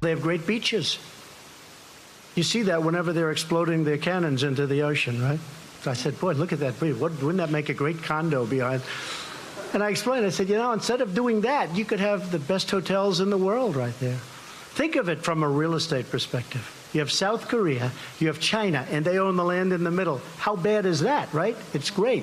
They have great beaches. You see that whenever they're exploding their cannons into the ocean, right? So I said, boy, look at that. Wouldn't that make a great condo behind? And I explained, I said, you know, instead of doing that, you could have the best hotels in the world right there. Think of it from a real estate perspective. You have South Korea, you have China, and they own the land in the middle. How bad is that, right? It's great.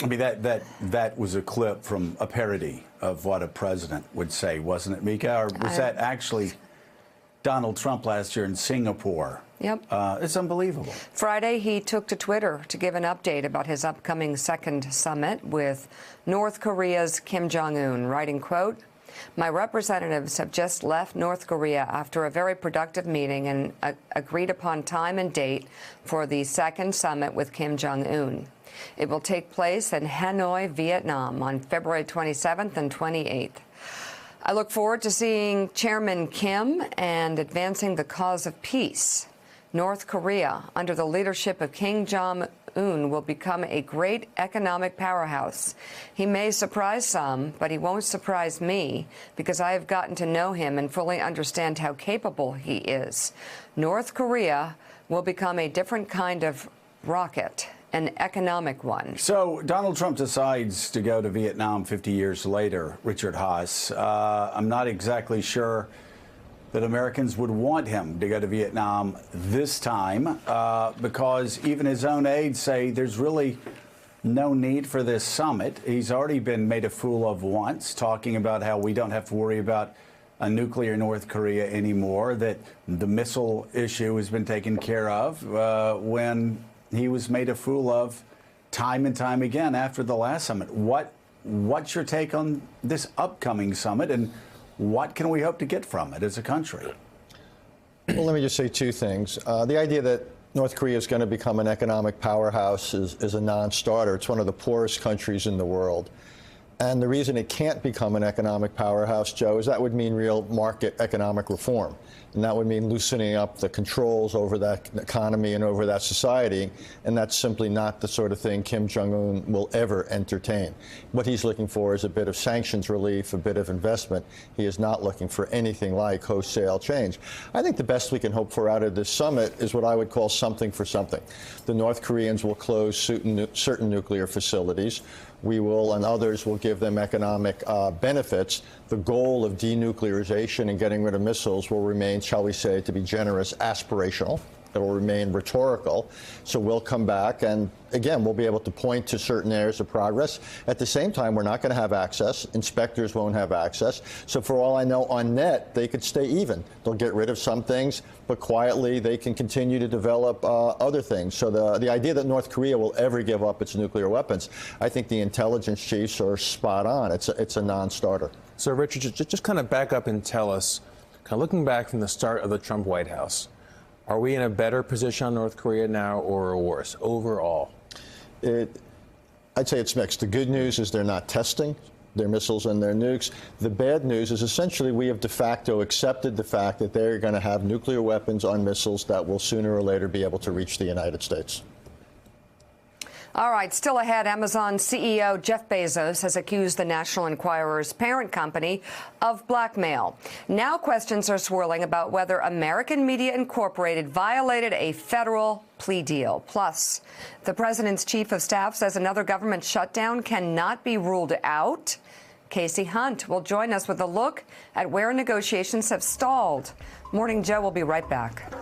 I mean, that was a clip from a parody of what a president would say, wasn't it, Mika? Or was that actually Donald Trump last year in Singapore? Yep. It's unbelievable. Friday, he took to Twitter to give an update about his upcoming second summit with North Korea's Kim Jong Un, writing, quote, "My representatives have just left North Korea after a very productive meeting and agreed upon time and date for the second summit with Kim Jong Un. It will take place in Hanoi, Vietnam on February 27th and 28th. I look forward to seeing Chairman Kim and advancing the cause of peace. North Korea, under the leadership of Kim Jong Un, will become a great economic powerhouse. He may surprise some, but he won't surprise me because I have gotten to know him and fully understand how capable he is. North Korea will become a different kind of rocket, an economic one." So Donald Trump decides to go to Vietnam 50 years later, Richard Haas. I'm not exactly sure that Americans would want him to go to Vietnam this time because even his own aides say there's really no need for this summit. He's already been made a fool of once, talking about how we don't have to worry about a nuclear North Korea anymore, that the missile issue has been taken care of when he was made a fool of time and time again after the last summit. What's your take on this upcoming summit, and what can we hope to get from it as a country? Well, let me just say two things. The idea that North Korea is going to become an economic powerhouse is a non-starter. It's one of the poorest countries in the world. And the reason it can't become an economic powerhouse, Joe, is that would mean real market economic reform. And that would mean loosening up the controls over that economy and over that society. And that's simply not the sort of thing Kim Jong Un will ever entertain. What he's looking for is a bit of sanctions relief, a bit of investment. He is not looking for anything like wholesale change. I think the best we can hope for out of this summit is what I would call something for something. The North Koreans will close certain nuclear facilities. We will, and others will give them economic benefits. The goal of denuclearization and getting rid of missiles will remain, shall we say, to be generous, aspirational. It will remain rhetorical. So we'll come back, and again, we'll be able to point to certain areas of progress. At the same time, we're not going to have access. Inspectors won't have access. So for all I know, on net, they could stay even. They'll get rid of some things, but quietly they can continue to develop other things. So the idea that North Korea will ever give up its nuclear weapons, I think the intelligence chiefs are spot on. It's a non-starter. So, Richard, just kind of back up and tell us, kind of looking back from the start of the Trump White House, are we in a better position on North Korea now or worse overall? I'd say it's mixed. The good news is they're not testing their missiles and their nukes. The bad news is essentially we have de facto accepted the fact that they're going to have nuclear weapons on missiles that will sooner or later be able to reach the United States. All right, still ahead, Amazon CEO Jeff Bezos has accused the National Enquirer's parent company of blackmail. Now questions are swirling about whether American Media Incorporated violated a federal plea deal. Plus, the president's chief of staff says another government shutdown cannot be ruled out. Casey Hunt will join us with a look at where negotiations have stalled. Morning Joe will be right back.